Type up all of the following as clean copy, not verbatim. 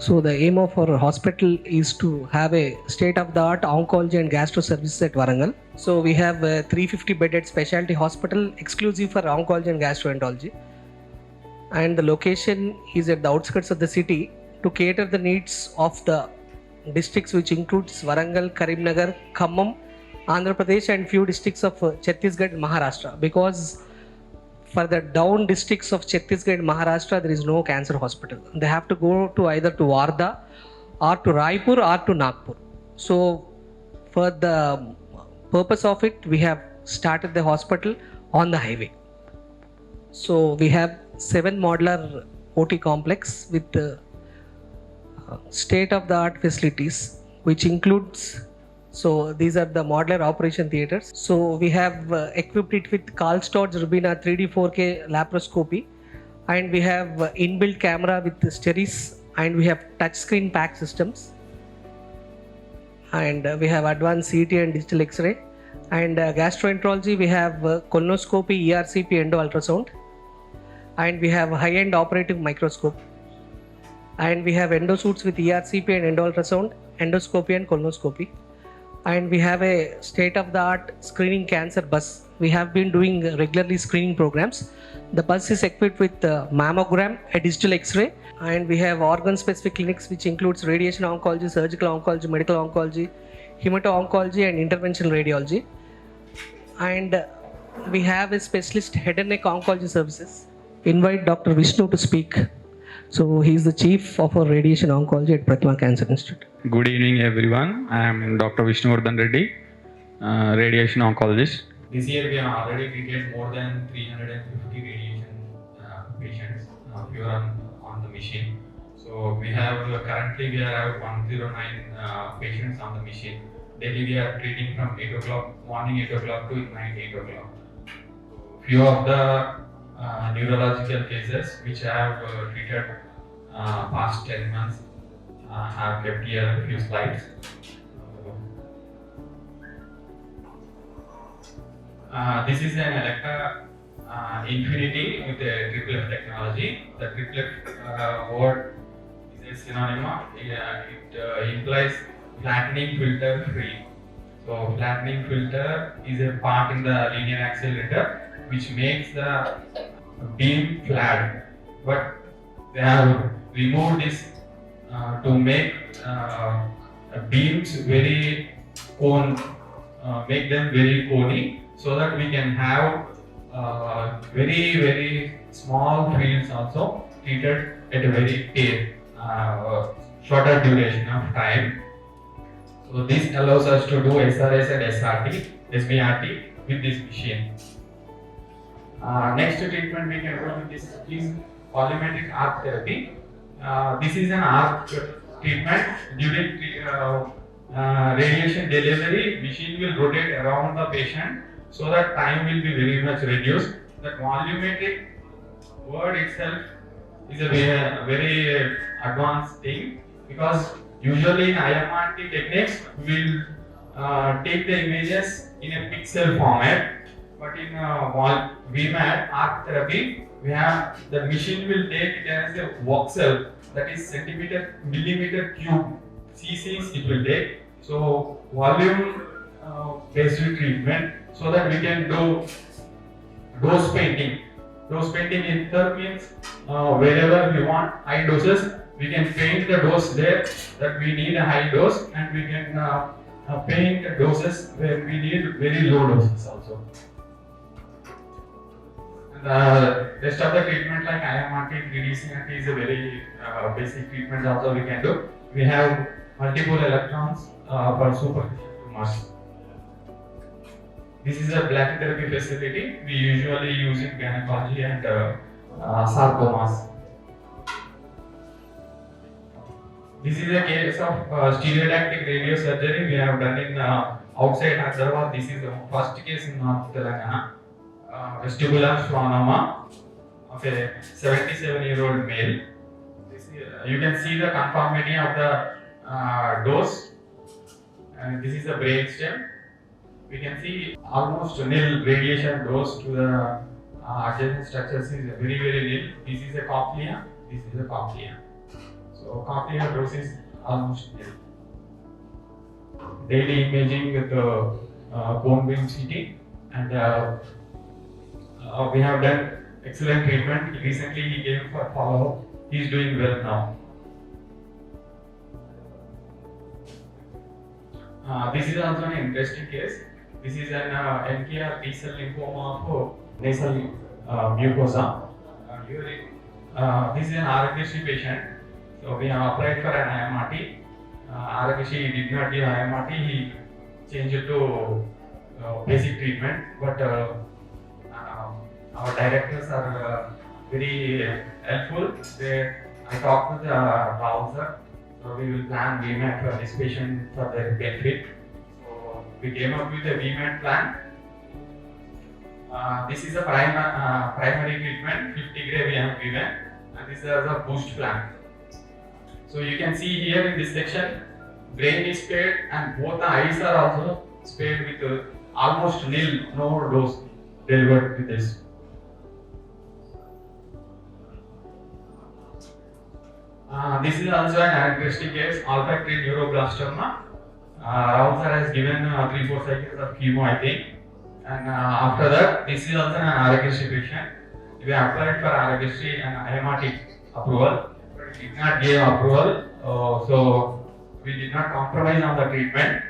So the aim of our hospital is to have a state-of-the-art oncology and gastro services at Warangal. So we have a 350 bedded specialty hospital exclusive for oncology and gastroenterology. And the location is at the outskirts of the city to cater the needs of the districts, which includes Warangal, Karimnagar, Khammam, Andhra Pradesh, and few districts of Chhattisgarh and Maharashtra. Because for the down districts of Chhattisgarh and Maharashtra, there is no cancer hospital. They have to go to either to Wardha or to Raipur or to Nagpur. So for the purpose of it, we have started the hospital on the highway. So we have 7 modular OT complex with state-of-the-art facilities, which includes, so these are the modular operation theaters. So we have equipped it with Karl Storz Rubina 3D 4K laparoscopy, and we have inbuilt camera with Steris, and we have touchscreen pack systems, and we have advanced CT and digital X-ray. And gastroenterology, we have colonoscopy, ERCP, endo ultrasound, and we have high-end operative microscope, and we have endosuites with ERCP and endo ultrasound, endoscopy and colonoscopy, and we have a state-of-the-art screening cancer bus. We have been doing regularly screening programs. The bus is equipped with mammogram, a digital X-ray, and we have organ-specific clinics, which includes radiation oncology, surgical oncology, medical oncology, hemato-oncology, and interventional radiology. And we have a specialist head and neck oncology services. Invite Dr. Vishnu to speak. So he is the chief of our radiation oncology at Pratima Cancer Institute. Good evening, everyone. I am Dr. Vishnuvardhan Reddy, radiation oncologist. This year we have already treated more than 350 radiation patients pure on the machine. So we have currently we are 109 patients on the machine. Daily we are treating from 8 o'clock, morning 8 o'clock to night 8 o'clock. Few of the neurological cases which I have treated past 10 months have kept here a few slides. This is an Electra Infinity with a triple technology. The triple word is a synonym. It implies flattening filter free. So flattening filter is a part in the linear accelerator which makes the beam flat, but they have removed this to make beams very make them very coney, so that we can have very small fields also treated at a very shorter duration of time. So this allows us to do SRS and SBRT with this machine. Next treatment we can do with this is volumetric arc therapy. This is an arc treatment. During radiation delivery, machine will rotate around the patient so that time will be very much reduced. That volumetric word itself is a very advanced thing, because usually in IMRT techniques we will take the images in a pixel format. But in VMAT arc therapy, we have the machine will take it as a voxel, that is centimeter, millimeter cube, CCs it will take. So volume based treatment, so that we can do dose painting. Dose painting in term means wherever we want high doses, we can paint the dose there that we need a high dose, and we can paint the doses where we need very low doses also. The rest of the treatment like IMRT, 3D CME is a very basic treatment also we can do. We have multiple electrons for superficial tumors. This is a brachytherapy facility we usually use in gynecology and sarcomas. This is a case of stereotactic radiosurgery we have done in outside Hyderabad. This is the first case in North Telangana. Vestibular schwannoma of a 77-year-old male. You can see the conformity of the dose. This is the brainstem. We can see almost nil radiation dose to the adjacent structures is very nil. This is a cochlea. This is a cochlea. So cochlear dose is almost nil. Daily imaging with bone beam CT, and we have done excellent treatment. Recently he came for follow-up. He is doing well now. This is also an interesting case. This is an NKR T-cell lymphoma of nasal mucosa. This is an RFC patient. So we have applied for an IMRT. RFC did not give IMRT. He changed it to basic treatment. But our directors are very helpful. I talked with Rahul sir. So we will plan VMAT for this patient for their benefit. So we came up with a VMAT plan. This is a primary treatment, 50 gray we have given, and this is a boost plan. So you can see here in this section, brain is spared and both the eyes are also spared with almost nil, no dose delivered with this. This is also an characteristic case, olfactory neuroblastoma. Rahul sir has given 3-4 cycles of chemo, I think. And after that, this is also an RHC patient. We applied for RHC and IMRT approval, but it did not give approval. So we did not compromise on the treatment.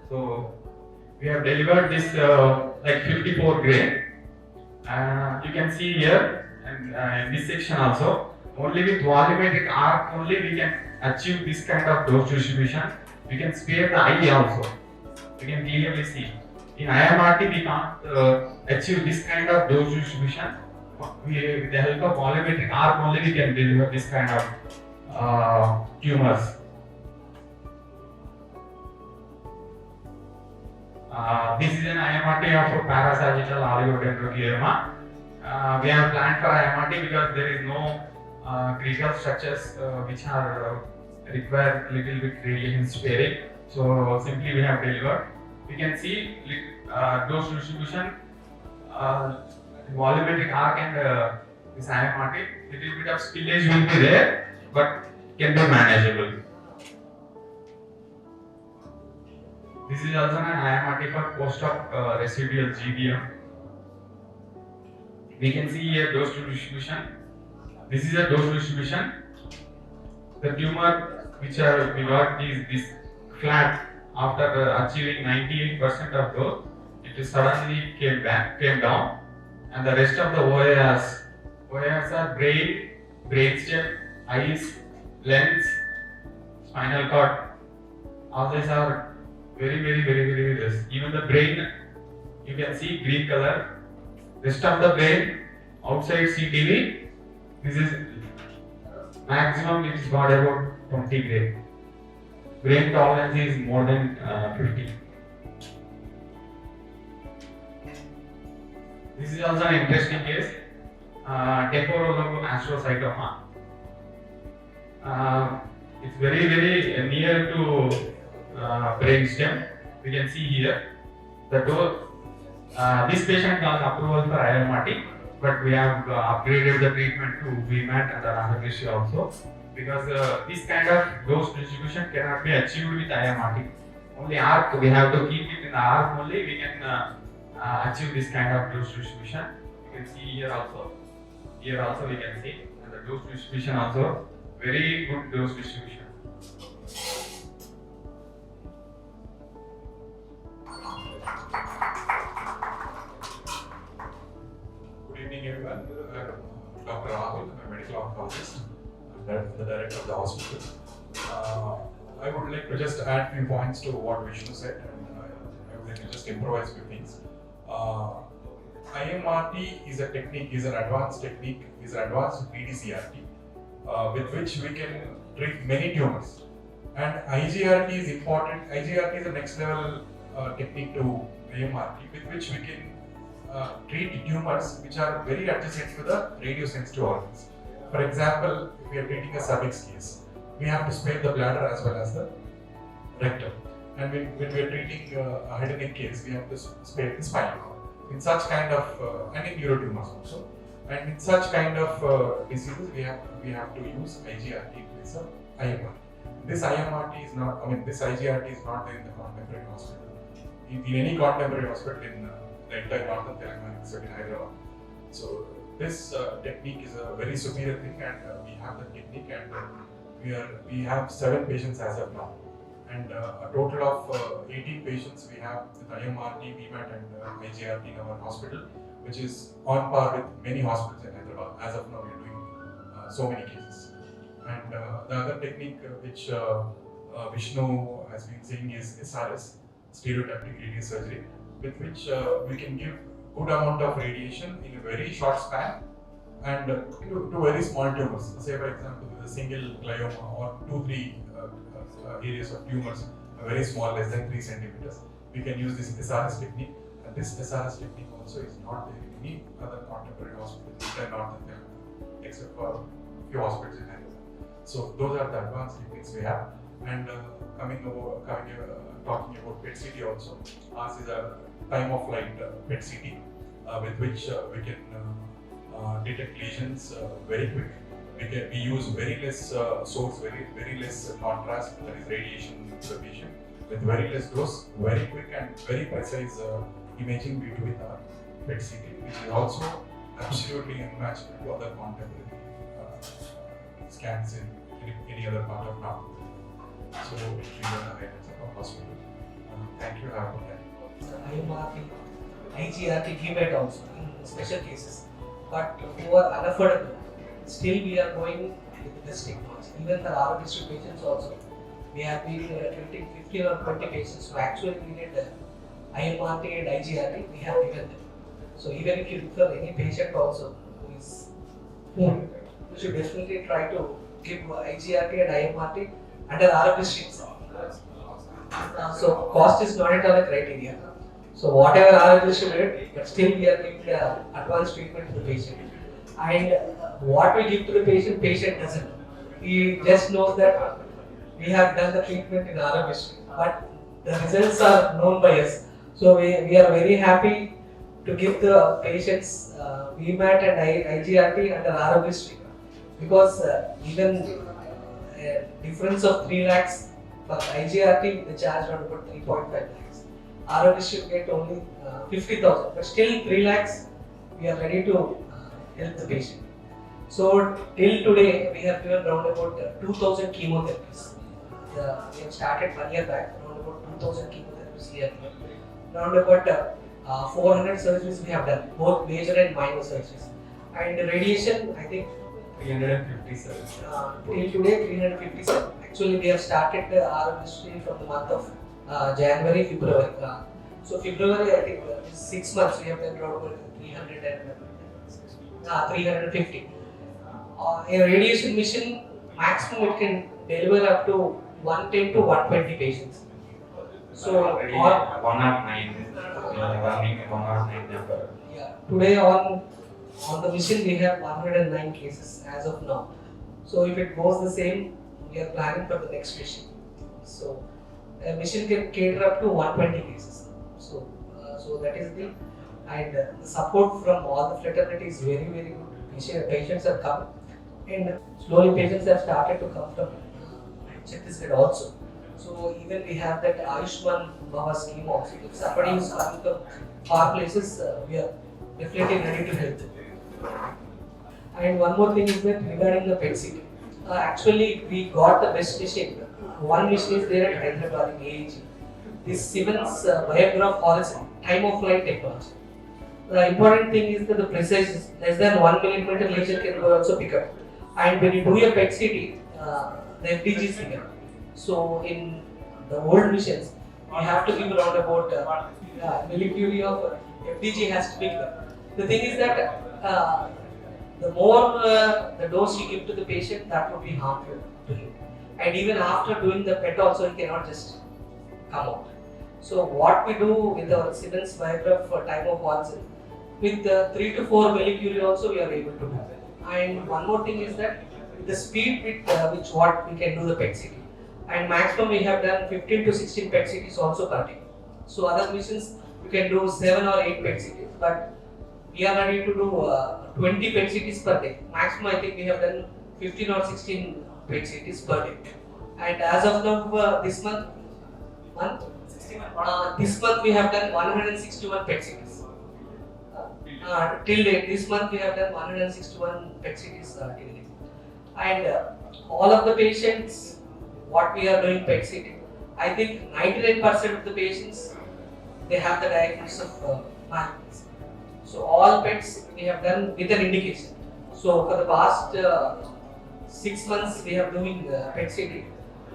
So we have delivered this like 54 gray. You can see here, and in this section also, only with volumetric arc only we can achieve this kind of dose distribution. We can spare the eye also. We can clearly see. In IMRT we can't achieve this kind of dose distribution. With the help of volumetric arc only we can deliver this kind of tumors. This is an IMRT of parasagittal oligodendroglioma. We have planned for IMRT because there is no critical structures which are require little bit radiation sparing. So simply we have delivered. We can see dose distribution, volumetric arc and this IMRT. Little bit of spillage will be there, but can be manageable. This is also an IMRT for post-op residual GBM. We can see here dose distribution. This is a dose distribution. The tumor which we got is this flat after achieving 98% of dose. It suddenly came down, and the rest of the OAS are brain, brainstem, eyes, lens, spinal cord. All these are very less. Even the brain, you can see green color. Rest of the brain, outside CTV, this is maximum it is got about 20 gray. Brain tolerance is more than 50. This is also an interesting case, temporaloboastrocytoma. It's very near to brainstem. We can see here the dose. This patient got approval for IMRT, but we have upgraded the treatment to VMAT and RHC also, because this kind of dose distribution cannot be achieved with IMRT. Only arc, we have to keep it in the arc only, we can achieve this kind of dose distribution. You can see here also. Here also we can see, and the dose distribution also, very good dose distribution. Good evening, everyone. Dr. Rahul, I'm a medical oncologist. I'm the director of the hospital. I would like to just add few points to what Vishnu said, and I would like to just improvise few things. IMRT is a technique, is an advanced technique, is an advanced PDCRT, with which we can treat many tumors. And IGRT is important. IGRT is the next level technique to IMRT, with which we can treat tumors which are very adjacent to the radiosensitive organs. For example, if we are treating a cervix case, we have to spare the bladder as well as the rectum. And when we are treating a head and neck case, we have to spare the spinal cord. In such kind of, and in neurotumors also. And in such kind of diseases, we have to use IGRT in place of IMR. This IMRT is not, this IGRT is not there in the contemporary hospital. In any contemporary hospital in the entire northern Telangana, except in Hyderabad. So this technique is a very superior thing, and we have the technique, and we have 7 patients as of now, and a total of 18 patients we have with IMRT, VMAT, and IGRT in our hospital, which is on par with many hospitals in Hyderabad. As of now, we are doing so many cases. And the other technique which Vishnu has been saying is SRS, stereotactic radius surgery, with which we can give good amount of radiation in a very short span, and to very small tumors. Say for example, with a single glioma or 2-3 areas of tumors, very small, less than 3 centimeters. We can use this SRS technique, and this SRS technique also is not there in any other contemporary hospital in Northern Telangana, except for a few hospitals in Hyderabad. So those are the advanced techniques we have. And talking about PET CT also, ours is a time of flight PET CT, with which we can detect lesions very quick. We use very less source, very less contrast, that is radiation to the patient, with very less dose, very quick and very precise imaging we do with our PET CT, which is also absolutely unmatched to other contemporary scans in any other part of North. So these are the highlights of our hospital. Thank you, Rahul. IMRT, IGRT, VMAT also in special cases, but who are unaffordable, still we are going with this technology. Even for our district patients also, we have been treating 15 or 20 patients who actually needed IMRT and IGRT, we have given them. So even if you refer any patient also who is poor, you should definitely try to give IGRT and IMRT under our districts. So cost is not at all a criteria. So whatever our district, but still we are giving the advanced treatment to the patient. And what we give to the patient doesn't know. He just knows that we have done the treatment in our district, but the results are known by us. So we are very happy to give the patients VMAT and IGRT under our district, because even difference of 3 lakhs for IGRT, they charge around about 3.5 lakhs. Our district get only 50,000, but still 3 lakhs we are ready to help the patient. So till today we have given around about 2,000 chemotherapies. We have started 1 year back, around about 2,000 chemotherapies we have given. Around about 400 surgeries we have done, both major and minor surgeries. And radiation, I think 357. Till today 357. Actually we have started our industry from the month of January, February. So February, I think 6 months we have done around 350. A radiation mission, maximum it can deliver up to 110 to 120 patients. So already 109. We are running 109 number. Yeah, today on the mission we have 109 cases as of now. So if it goes the same, we are planning for the next mission. So a mission can cater up to 120 cases. So that is the, and the support from all the fraternity is very good. Patients are coming, and slowly patients have started to come from Chhattisgarh also. So even we have that Ayushman Bhava scheme also. If somebody is coming from far places, we are definitely ready to help them. And one more thing is that regarding the PET CT, actually we got the best machine. One machine is there at Hyderabad in AAG. This Siemens biograph horizon time of flight technology. The important thing is that the precise less than 1 millimeter lesion can also pick up. And when you do a PET CT, the FDG is given. So in the old missions, we have to give around about millicurie of FDG has to be given. The thing is that the more the dose you give to the patient, that would be harmful to him. And even after doing the PET also, he cannot just come out. So what we do with our Siemens biograph for time of onset, with 3 to 4 millicurie also we are able to do. And one more thing is that the speed with which what we can do the PET CT. And maximum we have done 15 to 16 PET CTs also per day. So other missions you can do 7 or 8 PET CTs, but we are ready to do 20 PET CTs per day. Maximum I think we have done 15 or 16 PET CTs per day. And as of now, this month, this month we have done 161 PET CTs. Till date, this month we have done 161 PET CTs till date. And all of the patients, what we are doing PET CT, I think 99% of the patients, they have the diagnosis of malignancy. So all PETs we have done with an indication. So for the past 6 months we are doing PET CT,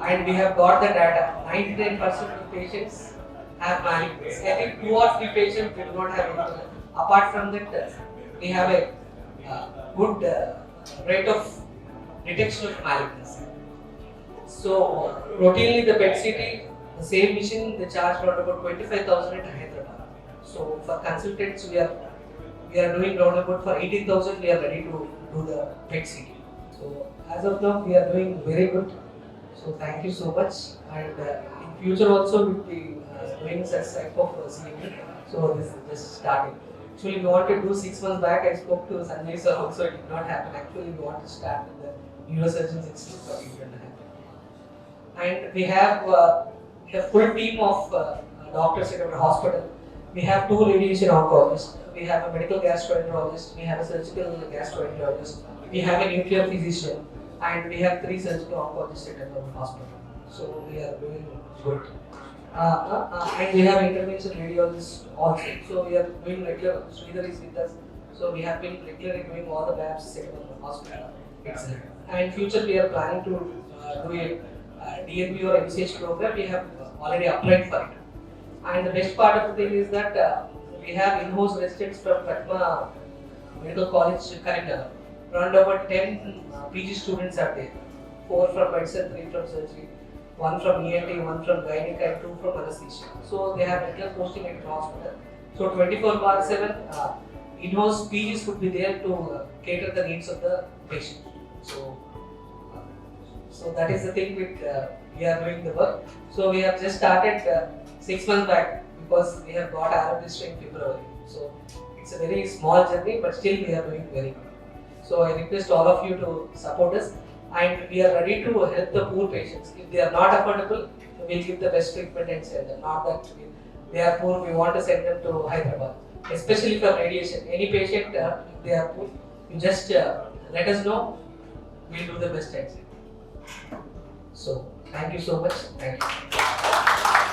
and we have got the data. 99% of the patients have malignancy. I think 2 or 3 patients we do not have anything. Apart from that, we have a good rate of detection of malignancy. So routinely the PET CT, the same machine, they charge around about 25,000 at Hyderabad. So for consultants, we are doing around about for 18,000. We are ready to do the PET CT. So as of now, we are doing very good. So thank you so much. And in future also, we'll be doing such type of CME. So this is just starting. Actually, we wanted to do 6 months back. I spoke to Sanjay sir also. It did not happen. Actually, we want to start with the neurosurgeons itself, but it didn't happen. And we have a full team of doctors in our hospital. We have 2 radiation oncologists. We have a medical gastroenterologist. We have a surgical gastroenterologist. We have a nuclear physician, and we have 3 surgical oncologists in our hospital. So we are doing good. And we have intervention radiologists also. So we are doing regular. Sridhar is with us. So we have been regularly doing all the labs in our hospital itself. And in future we are planning to do a DNP or MCH program. We have already applied for it. And the best part of the thing is that we have in-house residents from Fatma Medical College, Karimnagar. Around about 10 PG students are there. 4 from medicine, 3 from surgery, 1 from ENT, 1 from gynec, and 2 from anesthesia. So they have regular posting at the hospital. So 24/7 in-house PGs could be there to cater the needs of the patient. So that is the thing with we are doing the work. So we have just started 6 months back because we have got our registry in February. So it's a very small journey, but still we are doing very good. So I request all of you to support us, and we are ready to help the poor patients. If they are not affordable, we will give the best treatment and send them. Not that they are poor, we want to send them to Hyderabad, especially for radiation. Any patient, if they are poor, you just let us know. We'll do the best and send. So thank you so much. Thank you.